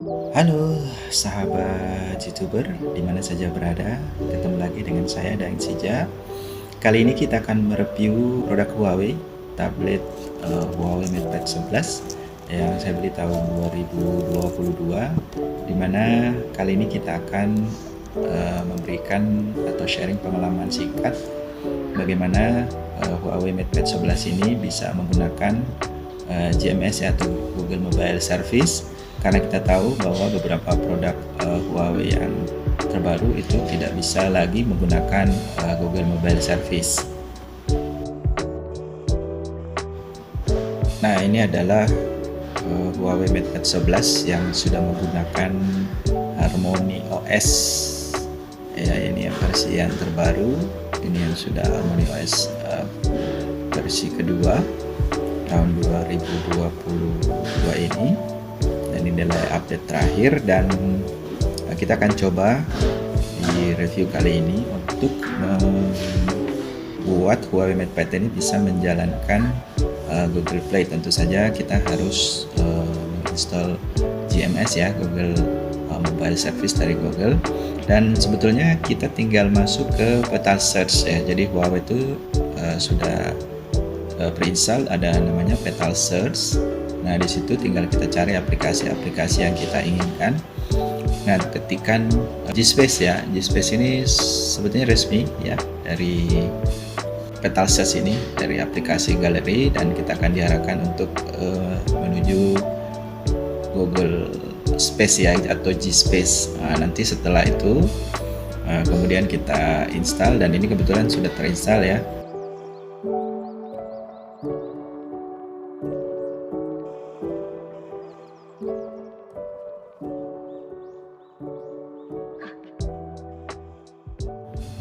Halo sahabat YouTuber di mana saja berada, ketemu lagi dengan saya Daeng Sija. Kali ini kita akan mereview produk Huawei, tablet Huawei MatePad 11 yang saya beli tahun 2022, di mana kali ini kita akan memberikan atau sharing pengalaman singkat bagaimana Huawei MatePad 11 ini bisa menggunakan GMS atau Google Mobile Service, karena kita tahu bahwa beberapa produk Huawei yang terbaru itu tidak bisa lagi menggunakan Google Mobile Service. Nah, ini adalah Huawei MatePad 11 yang sudah menggunakan Harmony OS. Ya, ini yang versi yang terbaru. Ini yang sudah Harmony OS versi kedua tahun 2022 ini. Dan ini adalah update terakhir, dan kita akan coba di review kali ini untuk membuat Huawei MatePad ini bisa menjalankan Google Play. Tentu saja kita harus menginstall GMS ya, Google Mobile Service dari Google, dan sebetulnya kita tinggal masuk ke peta search ya. Jadi Huawei itu sudah pre-install, ada namanya peta search. Nah, di situ tinggal kita cari aplikasi-aplikasi yang kita inginkan. Nah, ketikkan G-Space ya. G-Space ini sebetulnya resmi ya dari Petal Search ini, dari aplikasi galeri, dan kita akan diarahkan untuk menuju Google Space ya, atau G-Space. Nah, nanti setelah itu kemudian kita install, dan ini kebetulan sudah terinstall ya.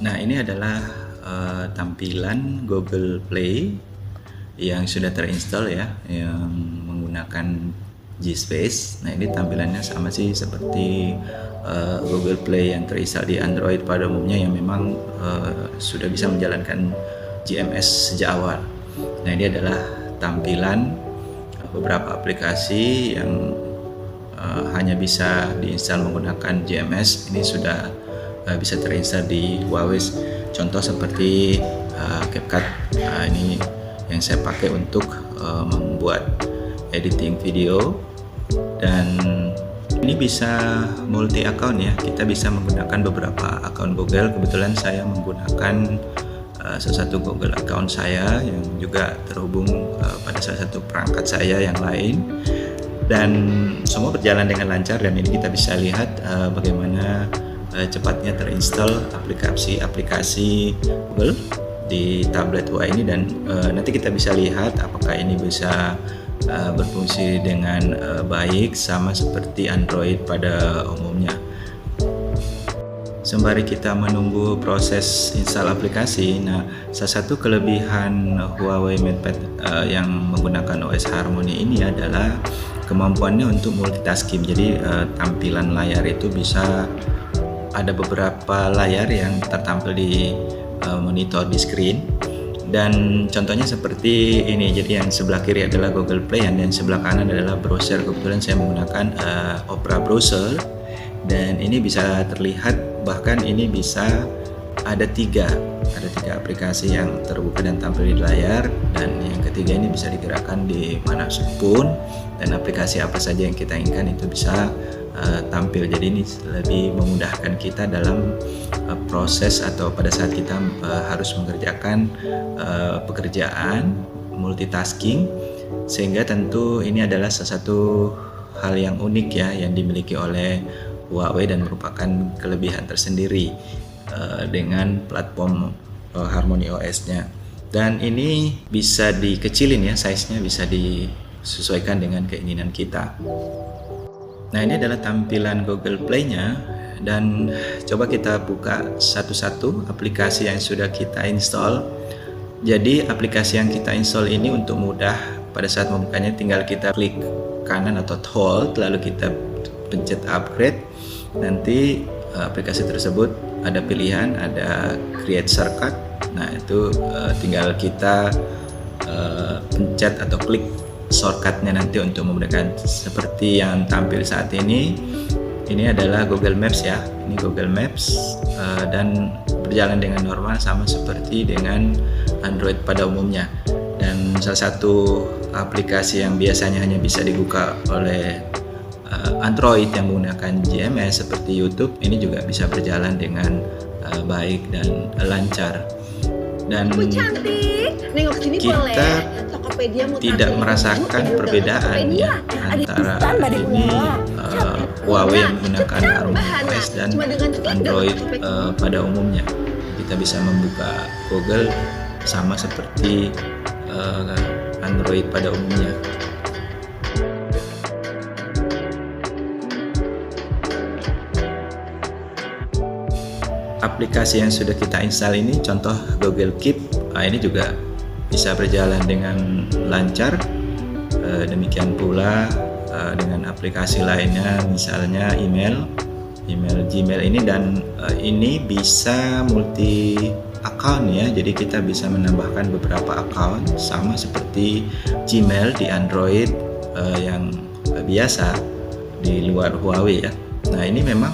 Nah, ini adalah tampilan Google Play yang sudah terinstall ya, yang menggunakan G-Space. Nah, ini tampilannya sama sih seperti Google Play yang terinstall di Android pada umumnya, yang memang sudah bisa menjalankan GMS sejak awal. Nah, ini adalah tampilan beberapa aplikasi yang hanya bisa diinstal menggunakan GMS. Ini sudah bisa terinstall di Huawei. Contoh seperti CapCut. Ini yang saya pakai untuk membuat editing video, dan ini bisa multi account ya. Kita bisa menggunakan beberapa account Google. Kebetulan saya menggunakan salah satu Google account saya yang juga terhubung pada salah satu perangkat saya yang lain, dan semua berjalan dengan lancar. Dan ini kita bisa lihat bagaimana cepatnya terinstall aplikasi Google di tablet Huawei ini, dan nanti kita bisa lihat apakah ini bisa berfungsi dengan baik sama seperti Android pada umumnya. Sembari kita menunggu proses install aplikasi, nah, salah satu kelebihan Huawei MatePad yang menggunakan OS Harmony ini adalah kemampuannya untuk multitasking. Jadi tampilan layar itu bisa ada beberapa layar yang tertampil di monitor di screen, dan contohnya seperti ini. Jadi yang sebelah kiri adalah Google Play, dan yang sebelah kanan adalah browser. Kebetulan saya menggunakan Opera browser, dan ini bisa terlihat, bahkan ini bisa ada tiga aplikasi yang terbuka dan tampil di layar, dan yang ketiga ini bisa digerakkan di mana pun, dan aplikasi apa saja yang kita inginkan itu bisa tampil. Jadi ini lebih memudahkan kita dalam proses atau pada saat kita harus mengerjakan pekerjaan multitasking, sehingga tentu ini adalah salah satu hal yang unik ya yang dimiliki oleh Huawei dan merupakan kelebihan tersendiri dengan platform Harmony OS-nya. Dan ini bisa dikecilin ya, size-nya bisa disesuaikan dengan keinginan kita. Nah, ini adalah tampilan Google Play-nya, dan coba kita buka satu-satu aplikasi yang sudah kita install. Jadi aplikasi yang kita install ini untuk mudah pada saat membukanya tinggal kita klik kanan atau hold, lalu kita pencet upgrade. Nanti aplikasi tersebut ada pilihan, ada create shortcut. Nah, itu tinggal kita pencet atau klik shortcutnya nanti untuk memudahkan. Seperti yang tampil saat ini adalah Google Maps ya. Ini Google Maps dan berjalan dengan normal sama seperti dengan Android pada umumnya. Dan salah satu aplikasi yang biasanya hanya bisa dibuka oleh Android yang menggunakan GMS seperti YouTube, ini juga bisa berjalan dengan baik dan lancar. Dan kita tidak merasakan perbedaan ya antara ini Huawei yang menggunakan HarmonyOS dan Android pada umumnya. Kita bisa membuka Google sama seperti Android pada umumnya. Aplikasi yang sudah kita install ini contoh Google Keep, ini juga bisa berjalan dengan lancar. Demikian pula dengan aplikasi lainnya, misalnya email Gmail ini, dan ini bisa multi account ya, jadi kita bisa menambahkan beberapa account sama seperti Gmail di Android yang biasa di luar Huawei ya. Nah, ini memang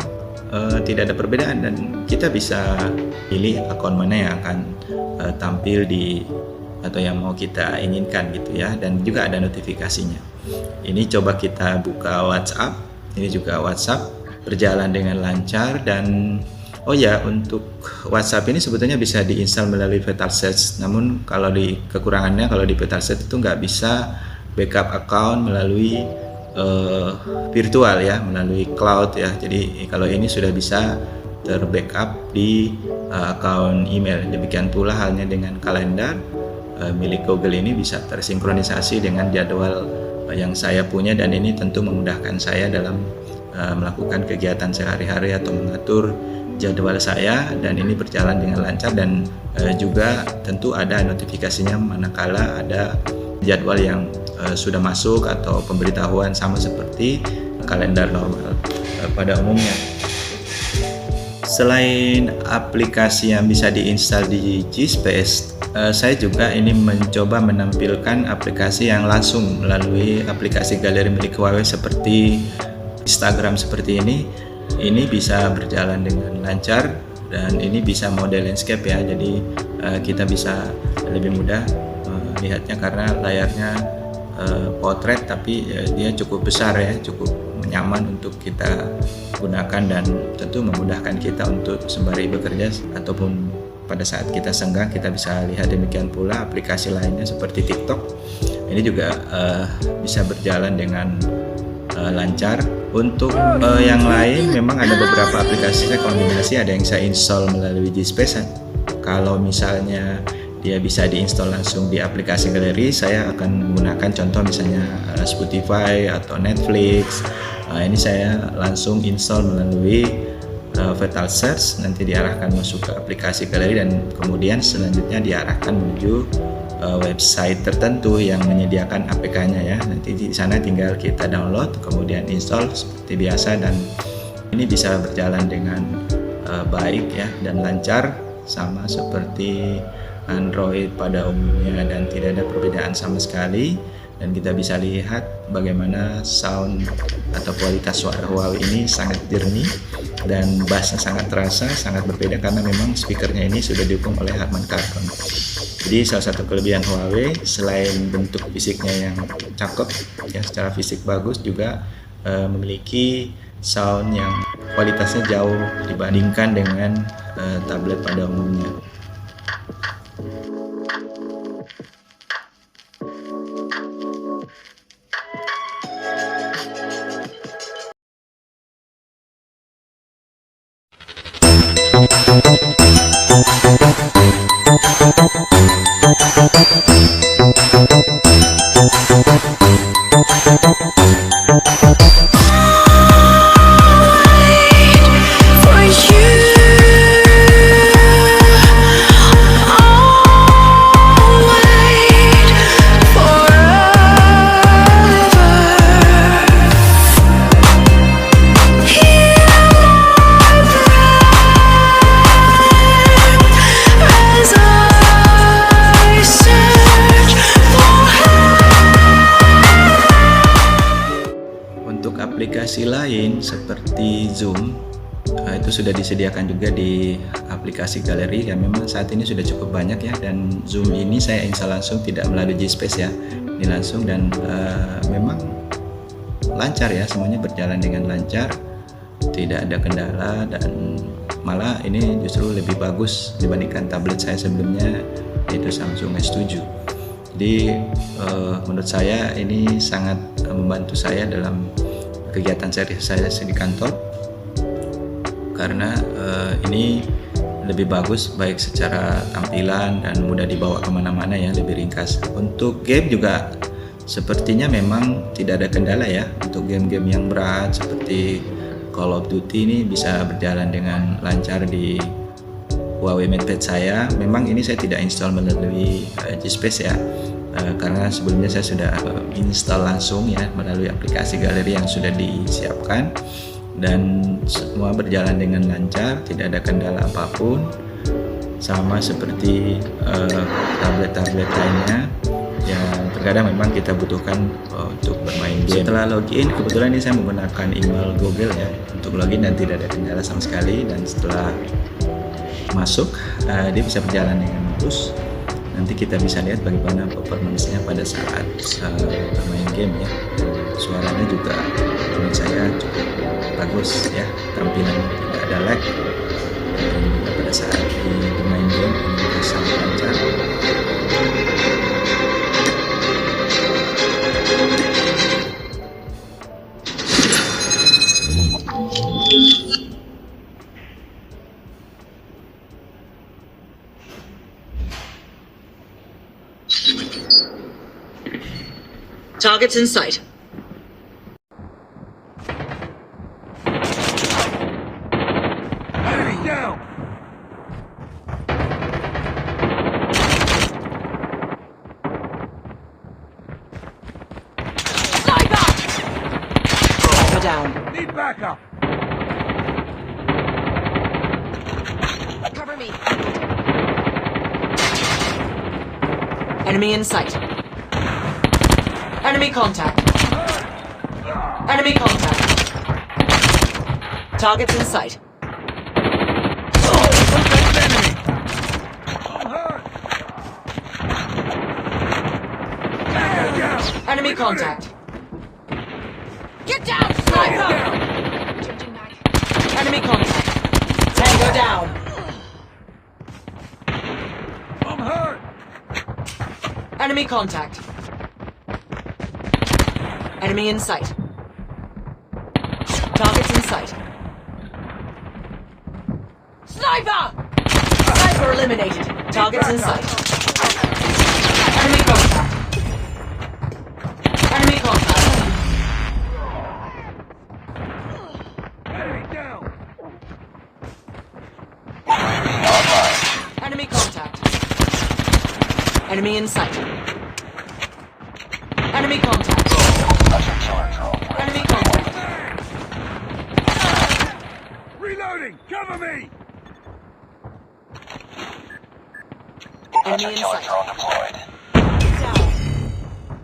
tidak ada perbedaan dan kita bisa pilih akun mana yang akan tampil di atau yang mau kita inginkan gitu ya, dan juga ada notifikasinya. Ini coba kita buka WhatsApp, ini juga WhatsApp berjalan dengan lancar. Dan oh ya, untuk WhatsApp ini sebetulnya bisa diinstal melalui Vital Search, namun kalau kekurangannya kalau di Vital Search itu nggak bisa backup account melalui virtual ya, melalui cloud ya. Jadi kalau ini sudah bisa terbackup di account email. Demikian pula halnya dengan kalender milik Google, ini bisa tersinkronisasi dengan jadwal yang saya punya, dan ini tentu memudahkan saya dalam melakukan kegiatan sehari-hari atau mengatur jadwal saya, dan ini berjalan dengan lancar. Dan juga tentu ada notifikasinya manakala ada jadwal yang sudah masuk atau pemberitahuan, sama seperti kalender normal pada umumnya. Selain aplikasi yang bisa diinstal di G-Space, saya juga ini mencoba menampilkan aplikasi yang langsung melalui aplikasi galeri milik Huawei seperti Instagram seperti ini. Ini bisa berjalan dengan lancar dan ini bisa mode landscape ya, jadi kita bisa lebih mudah melihatnya karena layarnya potret, tapi dia cukup besar ya, cukup nyaman untuk kita gunakan dan tentu memudahkan kita untuk sembari bekerja ataupun pada saat kita senggang kita bisa lihat. Demikian pula aplikasi lainnya seperti TikTok, ini juga bisa berjalan dengan lancar. Untuk yang lain memang ada beberapa aplikasi saya kombinasi, ada yang saya install melalui G-Space. Kalau misalnya dia bisa diinstal langsung di aplikasi galeri, saya akan menggunakan contoh misalnya Spotify atau Netflix. Ini saya langsung install melalui Vital Search, nanti diarahkan masuk ke aplikasi galeri dan kemudian selanjutnya diarahkan menuju website tertentu yang menyediakan APK-nya ya. Nanti di sana tinggal kita download kemudian install seperti biasa, dan ini bisa berjalan dengan baik ya dan lancar sama seperti Android pada umumnya, dan tidak ada perbedaan sama sekali. Dan kita bisa lihat bagaimana sound atau kualitas suara Huawei ini sangat jernih dan bassnya sangat terasa, sangat berbeda karena memang speakernya ini sudah didukung oleh Harman Kardon. Jadi salah satu kelebihan Huawei selain bentuk fisiknya yang cakep ya, secara fisik bagus, juga memiliki sound yang kualitasnya jauh dibandingkan dengan tablet pada umumnya. aplikasi lain seperti Zoom itu sudah disediakan juga di aplikasi galeri yang memang saat ini sudah cukup banyak ya, dan Zoom ini saya install langsung, tidak melalui G-Space ya, ini langsung, dan memang lancar ya, semuanya berjalan dengan lancar, tidak ada kendala, dan malah ini justru lebih bagus dibandingkan tablet saya sebelumnya yaitu Samsung S7. Jadi menurut saya ini sangat membantu saya dalam kegiatan saya di kantor, karena ini lebih bagus baik secara tampilan dan mudah dibawa kemana-mana ya, lebih ringkas. Untuk game juga sepertinya memang tidak ada kendala ya, untuk game-game yang berat seperti Call of Duty ini bisa berjalan dengan lancar di Huawei MatePad saya. Memang ini saya tidak install melalui G-Space ya, karena sebelumnya saya sudah install langsung ya melalui aplikasi galeri yang sudah disiapkan, dan semua berjalan dengan lancar, tidak ada kendala apapun, sama seperti tablet-tablet lainnya yang terkadang memang kita butuhkan untuk bermain game. Setelah login, kebetulan ini saya menggunakan email Google ya untuk login dan tidak ada kendala sama sekali, dan setelah masuk dia bisa berjalan dengan mulus. Nanti kita bisa lihat bagaimana performance-nya pada saat bermain game ya. Suaranya juga menurut saya cukup bagus ya, tampilannya tidak ada lag, dan juga pada saat bermain game ini juga sangat lancar. Targets in sight. Enemy down! Sniper! Go down. Need backup! Cover me. Enemy in sight. Enemy contact. Enemy contact. Targets in sight. Enemy! I'm hurt! Tango down! Enemy contact. Get down, sniper! Enemy contact. Tango down. I'm hurt! Enemy contact. Enemy in sight. Targets in sight. Sniper! Sniper eliminated. Targets in sight. Enemy contact. Enemy contact. Enemy down! Enemy contact. Enemy in sight. Enemy contact. Enemy contact. Reloading! Cover me! Enemy in sight.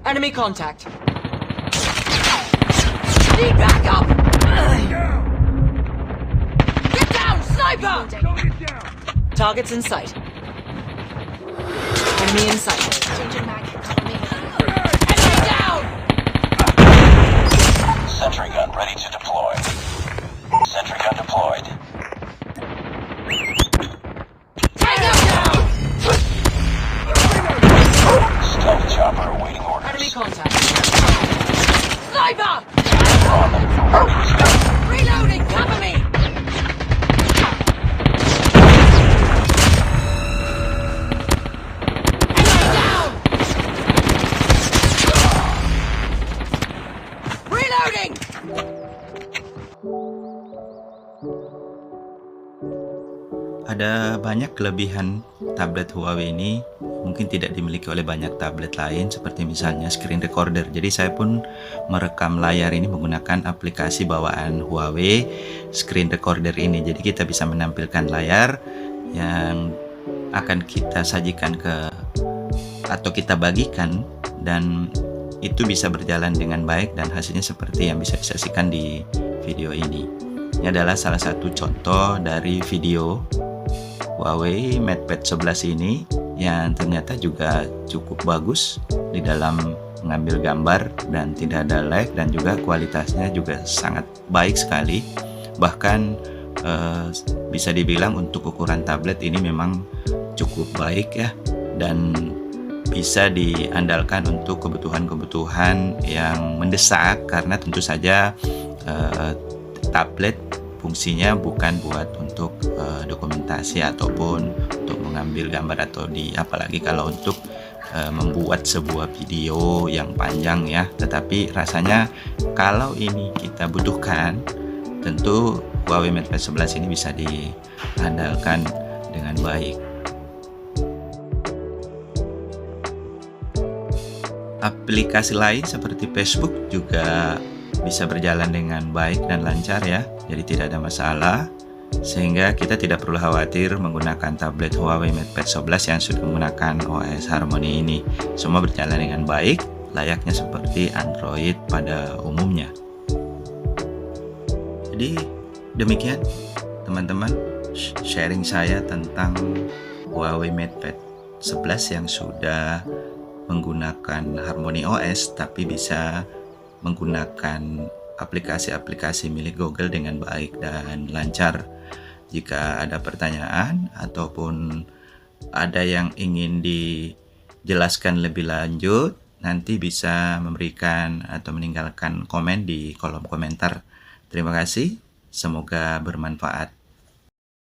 Enemy contact. Need backup! Down! Get down, sniper! Don't get down! Targets in sight. Enemy in sight. Enemy down! Sentry gun ready to deploy. Sentry gun deployed. Tango down! Stealth chopper awaiting orders. Enemy contact. Sniper! On them. Reloading, cover me! Enemy down! Reloading! Ada banyak kelebihan tablet Huawei ini, mungkin tidak dimiliki oleh banyak tablet lain, seperti misalnya screen recorder. Jadi saya pun merekam layar ini menggunakan aplikasi bawaan Huawei screen recorder ini. Jadi kita bisa menampilkan layar yang akan kita sajikan atau kita bagikan, dan itu bisa berjalan dengan baik dan hasilnya seperti yang bisa disaksikan di video ini. Ini adalah salah satu contoh dari video Huawei MatePad 11 ini yang ternyata juga cukup bagus di dalam mengambil gambar dan tidak ada lag, dan juga kualitasnya juga sangat baik sekali. Bahkan bisa dibilang untuk ukuran tablet ini memang cukup baik ya, dan bisa diandalkan untuk kebutuhan-kebutuhan yang mendesak, karena tentu saja tablet fungsinya bukan buat untuk dokumentasi ataupun untuk mengambil gambar atau apalagi kalau untuk membuat sebuah video yang panjang ya. Tetapi rasanya kalau ini kita butuhkan, tentu Huawei MatePad 11 ini bisa diandalkan dengan baik. Aplikasi lain seperti Facebook juga bisa berjalan dengan baik dan lancar ya, jadi tidak ada masalah, sehingga kita tidak perlu khawatir menggunakan tablet Huawei MatePad 11 yang sudah menggunakan OS Harmony ini. Semua berjalan dengan baik, layaknya seperti Android pada umumnya. Jadi demikian teman-teman sharing saya tentang Huawei MatePad 11 yang sudah menggunakan Harmony OS tapi bisa menggunakan aplikasi-aplikasi milik Google dengan baik dan lancar. Jika ada pertanyaan ataupun ada yang ingin dijelaskan lebih lanjut, nanti bisa memberikan atau meninggalkan komen di kolom komentar. Terima kasih, semoga bermanfaat.